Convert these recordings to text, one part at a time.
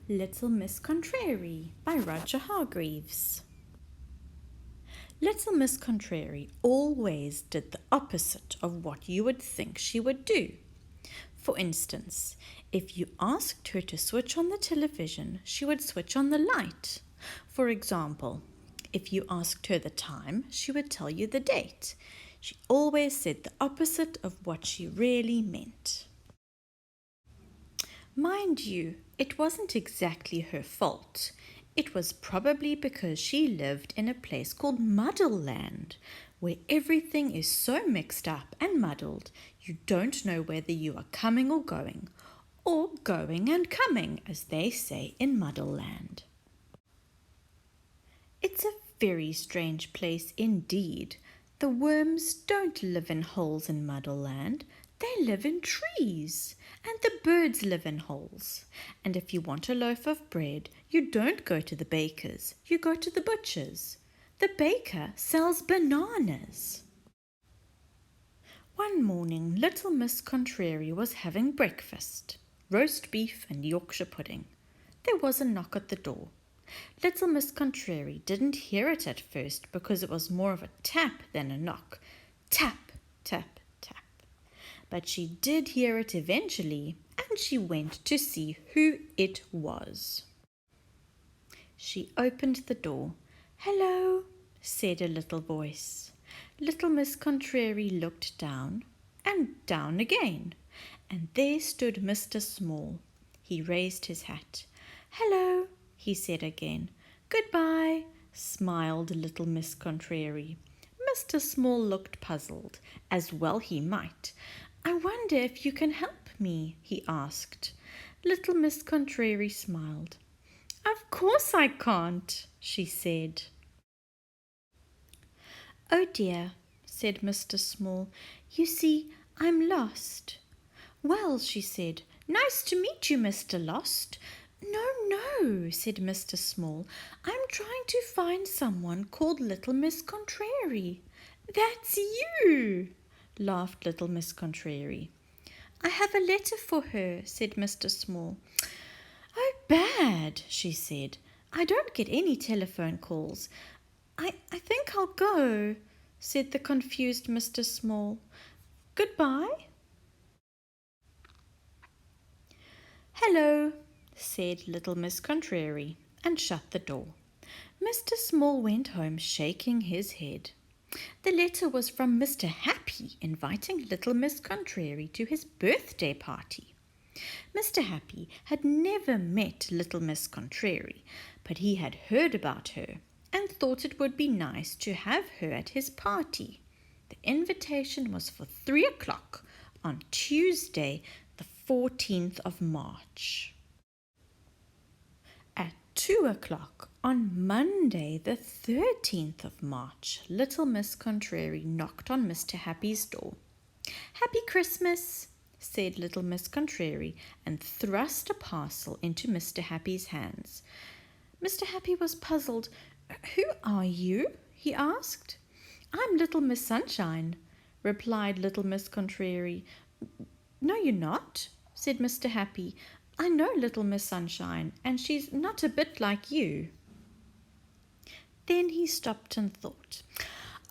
Little Miss Contrary by Roger Hargreaves. Little Miss Contrary always did the opposite of what you would think she would do. For instance, if you asked her to switch on the television, she would switch on the light. For example, if you asked her the time, she would tell you the date. She always said the opposite of what she really meant. Mind you, it wasn't exactly her fault. It was probably because she lived in a place called Muddle Land, where everything is so mixed up and muddled you don't know whether you are coming or going and coming, as they say in Muddle Land. It's a very strange place indeed. The worms don't live in holes in Muddle Land. They live in trees, and the birds live in holes. And if you want a loaf of bread, you don't go to the baker's, you go to the butcher's. The baker sells bananas. One morning, little Miss Contrary was having breakfast, roast beef and Yorkshire pudding. There was a knock at the door. Little Miss Contrary didn't hear it at first because it was more of a tap than a knock. Tap, tap, tap. But she did hear it eventually, and she went to see who it was. She opened the door. "Hello," said a little voice. Little Miss Contrary looked down, and down again, and there stood Mr. Small. He raised his hat. "Hello," he said again. "Goodbye," smiled little Miss Contrary. Mr. Small looked puzzled, as well he might. "I wonder if you can help me?" he asked. Little Miss Contrary smiled. "Of course I can't," she said. "Oh dear," said Mr. Small. "You see, I'm lost." "Well," she said, "nice to meet you, Mr. Lost." No, said Mr. Small. "I'm trying to find someone called Little Miss Contrary." "That's you," laughed Little Miss Contrary. "I have a letter for her," said Mr. Small. "Oh, bad," she said. "I don't get any telephone calls. I think I'll go," said the confused Mr. Small. "Goodbye." "Hello," said little Miss Contrary, and shut the door. Mr. Small went home shaking his head. The letter was from Mr. Happy, inviting little Miss Contrary to his birthday party. Mr. Happy had never met little Miss Contrary, but he had heard about her and thought it would be nice to have her at his party. The invitation was for 3 o'clock on Tuesday, the 14th of March. At 2 o'clock on Monday, the 13th of March, little Miss Contrary knocked on Mr. Happy's door. "Happy Christmas," said little Miss Contrary, and thrust a parcel into Mr. Happy's hands. Mr. Happy was puzzled. "Who are you?" he asked. "I'm little Miss Sunshine," replied little Miss Contrary. "No, you're not," said Mr. Happy. "I know little Miss Sunshine, and she's not a bit like you." Then he stopped and thought.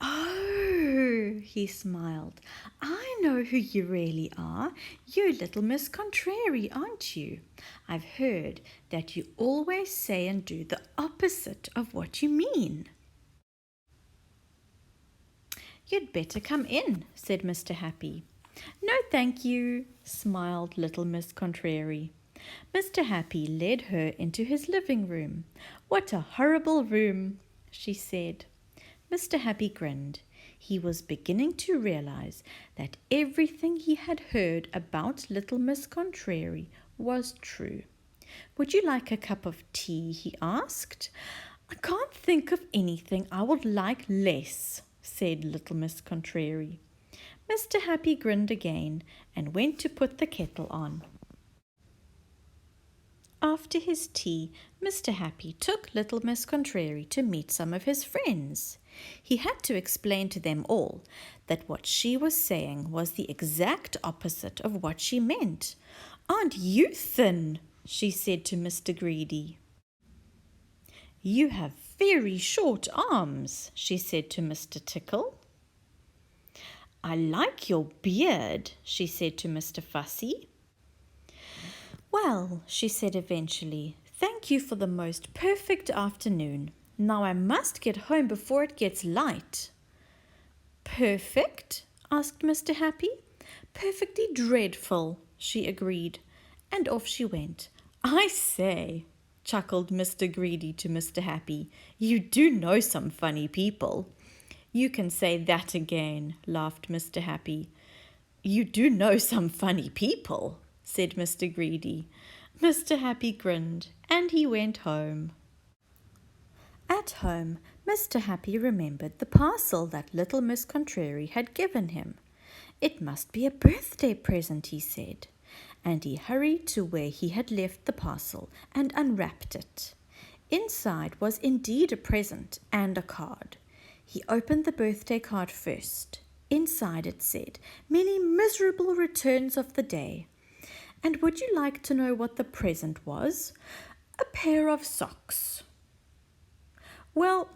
"Oh," he smiled, "I know who you really are. You're little Miss Contrary, aren't you? I've heard that you always say and do the opposite of what you mean." "You'd better come in," said Mr. Happy. "No, thank you," smiled little Miss Contrary. Mr. Happy led her into his living room. "What a horrible room," she said. Mr. Happy grinned. He was beginning to realize that everything he had heard about little Miss Contrary was true. "Would you like a cup of tea?" he asked. "I can't think of anything I would like less," said little Miss Contrary. Mr. Happy grinned again and went to put the kettle on. After his tea, Mr. Happy took little Miss Contrary to meet some of his friends. He had to explain to them all that what she was saying was the exact opposite of what she meant. "Aren't you thin?" she said to Mr. Greedy. You have very short arms, she said to Mr. Tickle. I like your beard, she said to Mr. Fussy. Well, she said eventually, thank you for the most perfect afternoon. Now I must get home before it gets light. Perfect? Asked Mr. Happy. Perfectly dreadful, she agreed, and off she went. I say, chuckled Mr. Greedy to Mr. Happy, you do know some funny people. You can say that again, laughed Mr. Happy. You do know some funny people, said Mr. Greedy. Mr. Happy grinned, and he went home. At home, Mr. Happy remembered the parcel that little Miss Contrary had given him. It must be a birthday present, he said, and he hurried to where he had left the parcel and unwrapped it. Inside was indeed a present and a card. He opened the birthday card first. Inside it said, "Many miserable returns of the day." And would you like to know what the present was? A pair of socks. Well,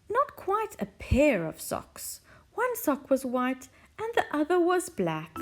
not quite a pair of socks. One sock was white and the other was black.